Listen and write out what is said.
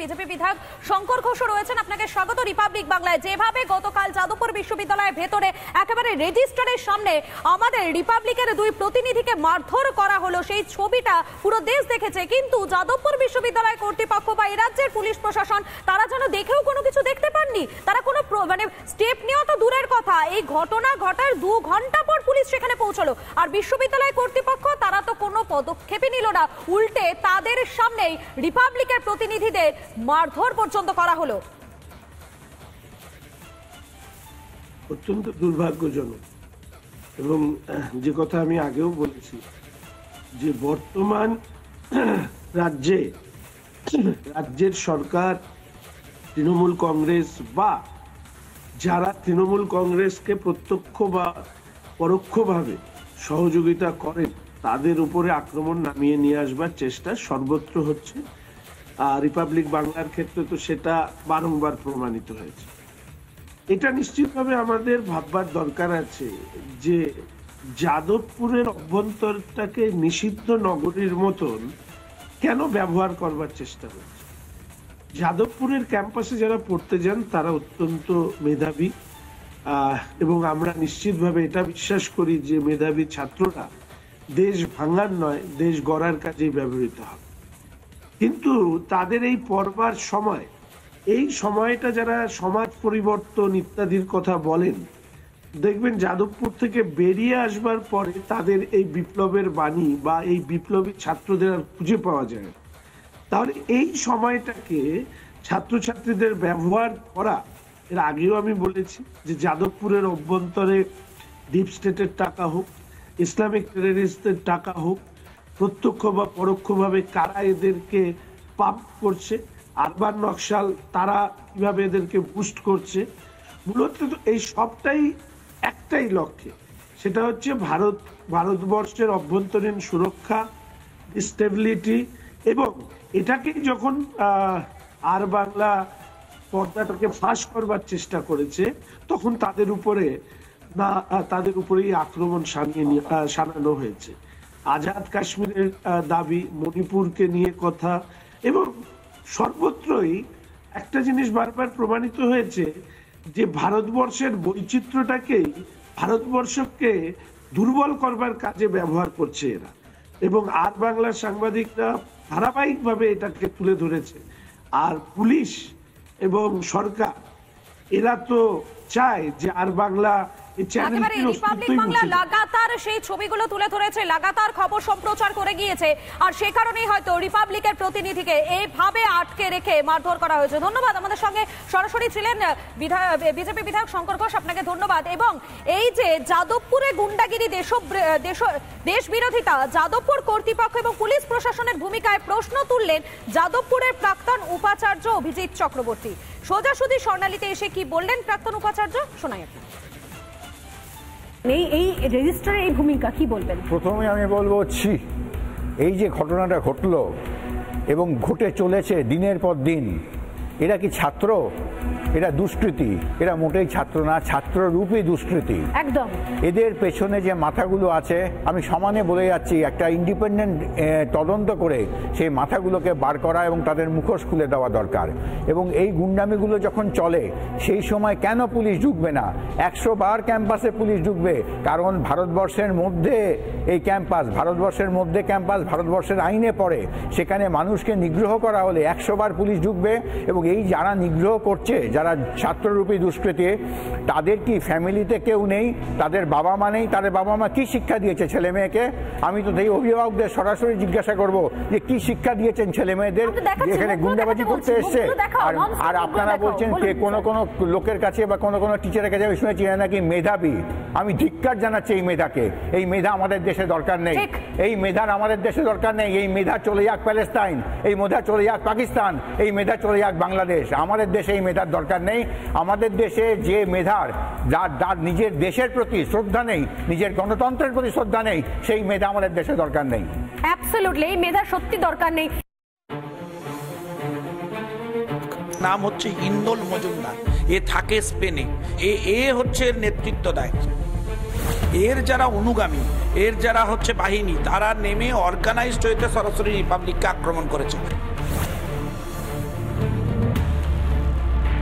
BJP বিধায়ক শঙ্কর ঘোষ রয়েছেন, আপনাকে স্বাগত রিপাবলিক বাংলায়। যেভাবে গতকাল যাদবপুর বিশ্ববিদ্যালয়ের ভেতরে একেবারে রেজিস্ট্রারের সামনে আমাদের রিপাবলিকের দুই প্রতিনিধিকে মারধর করা হলো, সেই ছবিটা পুরো দেশ দেখেছে, কিন্তু যাদবপুর বিশ্ববিদ্যালয় কর্তৃপক্ষ বা এই রাজ্যের পুলিশ প্রশাসন তারা যেন দেখেও কোনো কিছু দেখতে পাননি। তারা কোনো স্টেপ নেওয়া তো দূরের কথা, এই ঘটনা ঘটার 2 ঘন্টা পর পুলিশ সেখানে পৌঁছলো, আর বিশ্ববিদ্যালয় কর্তৃপক্ষ তারা তো কোনো পদক্ষেপই নিল না, উল্টে তাদের সামনেই রিপাবলিকের প্রতিনিধিদের মারধর পর্যন্ত করা হলো। অত্যন্ত দুর্ভাগ্যজনক। এবং যে কথা আমি আগেও বলেছি যে বর্তমান রাজ্যের সরকার, তৃণমূল কংগ্রেস বা যারা তৃণমূল কংগ্রেসকে প্রত্যক্ষ বা পরোক্ষভাবে সহযোগিতা করেন তাদের উপরে আক্রমণ নামিয়ে নিয়ে আসবার চেষ্টা সর্বত্র হচ্ছে। রিপাবলিক বাংলার ক্ষেত্রে তো সেটা বারংবার প্রমাণিত হয়েছে। এটা নিশ্চিতভাবে আমাদের ভাববার দরকার আছে যে যাদবপুরের অভ্যন্তরটাকে নিষিদ্ধ নগরীর মতন কেন ব্যবহার করবার চেষ্টা হচ্ছে। যাদবপুরের ক্যাম্পাসে যারা পড়তে যান তারা অত্যন্ত মেধাবী, এবং আমরা নিশ্চিতভাবে এটা বিশ্বাস করি যে মেধাবী ছাত্ররা দেশ ভাঙার নয়, দেশ গড়ার কাজেই ব্যবহৃত হবে। কিন্তু তাদের এই পড়বার সময়, এই সময়টা যারা সমাজ পরিবর্তন ইত্যাদির কথা বলেন, দেখবেন যাদবপুর থেকে বেরিয়ে আসবার পরে তাদের এই বিপ্লবের বাণী বা এই বিপ্লবী ছাত্রদের আর খুঁজে পাওয়া যায়। তাহলে এই সময়টাকে ছাত্রছাত্রীদের ব্যবহার করা, এর আগেও আমি বলেছি যে যাদবপুরের অভ্যন্তরে ডিপ স্টেটের টাকা হোক, ইসলামিক টেররিস্টদের টাকা হোক, প্রত্যক্ষ বা পরোক্ষভাবে কারা এদেরকে পাম্প করছে, আরবান নকশাল তারা কিভাবে এদেরকে বুস্ট করছে, মূলত এই সবটাই একটাই লক্ষ্যে, সেটা হচ্ছে ভারতবর্ষের অভ্যন্তরীণ সুরক্ষা, স্টেবিলিটি। এবং এটাকে যখন আর বাংলা পর্দাটাকে ফাঁস করবার চেষ্টা করেছে তখন তাদের উপরেই আক্রমণ শানানো হয়েছে। আজাদ কাশ্মীরের দাবি, মণিপুরকে নিয়ে কথা, এবং সর্বত্রই একটা জিনিস বারবার প্রমাণিত হয়েছে যে ভারতবর্ষের বৈচিত্র্যটাকেই ভারতবর্ষকে দুর্বল করবার কাজে ব্যবহার করছে এরা। এবং আর বাংলার সাংবাদিকরা ধারাবাহিকভাবে এটাকে তুলে ধরেছে। আর পুলিশ এবং সরকার এরা তো চায় যে আর বাংলা লাগাতার সেই ছবিগুলো তুলে ধরেছে, লাগাতার খবর সম্প্রচার করে গিয়েছে, আর সে কারণেই হয়তো রিপাবলিকের প্রতিনিধিকে এইভাবে আটকে রেখে মারধর করা হয়েছে। ধন্যবাদ। আমাদের সঙ্গে সরাসরি ছিলেন বিজেপি বিধায়ক শঙ্কর ঘোষ, আপনাকে ধন্যবাদ। এবং এই যে যাদবপুরে গুন্ডাগিরি, দেশ বিরোধিতা, যাদবপুর কর্তৃপক্ষ এবং পুলিশ প্রশাসনের ভূমিকায় প্রশ্ন তুললেন যাদবপুরের প্রাক্তন উপাচার্য অভিজিৎ চক্রবর্তী। সোজাসুজি স্বর্ণালীতে এসে কি বললেন প্রাক্তন উপাচার্য, শোনাই আপনার। এই রেজিস্ট্রারের এই ভূমিকা কি বলবেন? প্রথমে আমি বলবো এই যে ঘটনাটা ঘটলো এবং ঘটে চলেছে দিনের পর দিন, এরা কি ছাত্র? এরা দুষ্কৃতী। এরা মোটেই ছাত্র না, ছাত্ররূপী দুষ্কৃতী একদম। এদের পেছনে যে মাথাগুলো আছে, আমি সমানে বলে যাচ্ছি, একটা ইন্ডিপেন্ডেন্ট তদন্ত করে সেই মাথাগুলোকে বার করা এবং তাদের মুখোশ খুলে দেওয়া দরকার। এবং এই গুন্ডামিগুলো যখন চলে সেই সময় কেন পুলিশ ঢুকবে না? 100 বার ক্যাম্পাসে পুলিশ ঢুকবে, কারণ ভারতবর্ষের মধ্যে এই ক্যাম্পাস, ভারতবর্ষের আইনে পড়ে। সেখানে মানুষকে নিগ্রহ করা হলে 100 বার পুলিশ ঢুকবে। এবং এই যারা নিগ্রহ করছে, যারা ছাত্ররূপী দুষ্কৃতী, তাদের কি ফ্যামিলিতে কেউ নেই? তাদের বাবা মা নেই? তাদের বাবা মা কি শিক্ষা দিয়েছে ছেলে মেয়েকে? আমি তো এই অভিভাবকদের সরাসরি জিজ্ঞাসা করব যে কি শিক্ষা দিয়েছেন ছেলে মেয়েদের, এখানে গুন্ডাবাজি করতে এসছে। আর আপনারা বলছেন যে কোনো লোকের কাছে বা কোনো টিচারের কাছে আমি শুনেছি নাকি মেধাবী। আমি ধিক্কার জানাচ্ছি এই মেধাকে। এই মেধা আমাদের দেশে দরকার নেই, এই মেধার আমাদের দেশে দরকার নেই। এই মেধা চলে যাক প্যালেস্তাইন, এই মেধা চলে যাক পাকিস্তান, এই মেধা চলে যাক বাংলাদেশ। আমাদের দেশে এই মেধার দরকার নেই। আমাদের দেশে যে মেধার, যার নিজের দেশের প্রতি শ্রদ্ধা নেই, নিজের গণতন্ত্রের প্রতি শ্রদ্ধা নেই, সেই মেধা আমাদের দেশে দরকার নেই। অ্যাবসলিউটলি, এই মেধা সত্যি দরকার নেই। নাম হচ্ছে ইন্দোল মজুমদার, এ থাকে স্পেনে। এ হচ্ছে নেতৃত্ব দেয়। এর যারা অনুগামী, এর যারা হচ্ছে বাহিনী, তারা নেমে অর্গানাইজড হইতে সরাসরি রিপাবলিককে আক্রমণ করেছে।